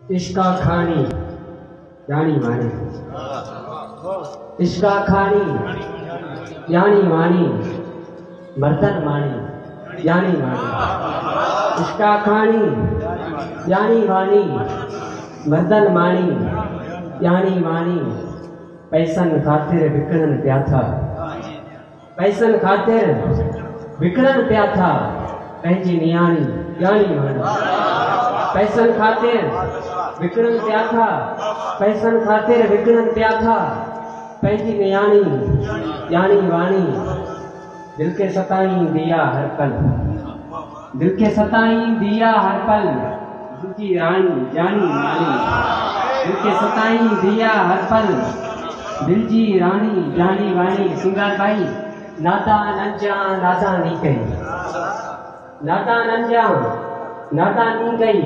इश्का खानी यानी वाणी, इश्का खानी यानी वाणी, मर्दन वाणी यानी वाणी, इश्का खानी यानी वाणी, मर्दन वाणी यानी वाणी। पैसन खातिर विकणन पिया था, पैसन खातिर विकणन पिया था, पंहिंजी नियाणी यानी वाणी। पैसन खातिर विकणन पिया था, पैसन खातिर विकणन पिया था, पंहिंजी नियाणी यानी वाणी। दिल के सताई दिया हर पल, दिल के सताई दिया हर पल, दूजी रानी यानी वाणी। दिल के सताई दिया हर पल, दिल जी रानी जानी वाणी। सिंगार भाई नाता नंजा नाता नी कई, नाता नंजा नाता नी कई,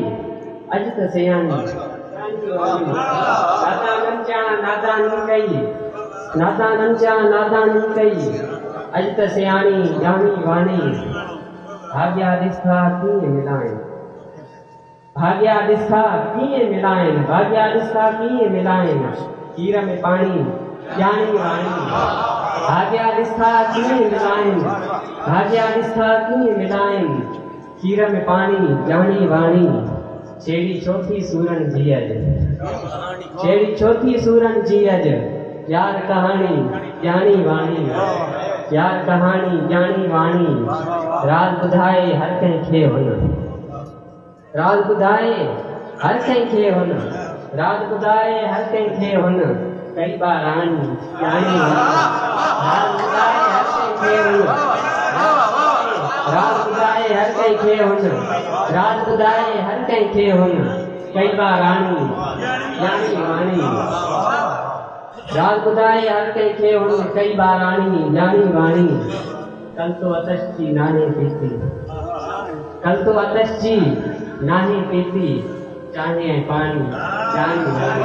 अज त सयानी नाता नंजा नाता नी कई, नाता नंजा नाता नी कई, अज त सयानी जानी वाणी। भाग्या दिस्था कीअं मिलाइन, भाग्या दिस्था कीअं मिलाइन, भाग्या दिस्था कीअं मिलाइन, खीर में पानी यानी वाणी। भाग्या दिस्था कीअं मिलाइन, भाग्या दिस्था कीअं मिलाइन, खीर में पानी यानी वाणी। छेड़ी चौथी सूरन जी अज, छेड़ी चौथी सूरन जी अज, यार कहानी यानी वाणी, यार कहानी यानी वाणी। राज ॿुधाए हर कंहिंखे हुन, राज ॿुधाए हर कंहिंखे हुन, राज ॿुधाए हर कंहिंखे हुन, कई बार रानी यानी राज ॿुधाए हर कंहिंखे हुन, राज ॿुधाए हर कंहिंखे हुन, राज ॿुधाए हर कंहिंखे हुन, कई बार रानी यानी वाणी। राज ॿुधाए हर कंहिंखे हुन, कई बार रानी यानी वाणी। कल तो अतश जी नाहे पीती, कल तो अतश जी नाहे पीती, चाहे पानी यानी वाणी।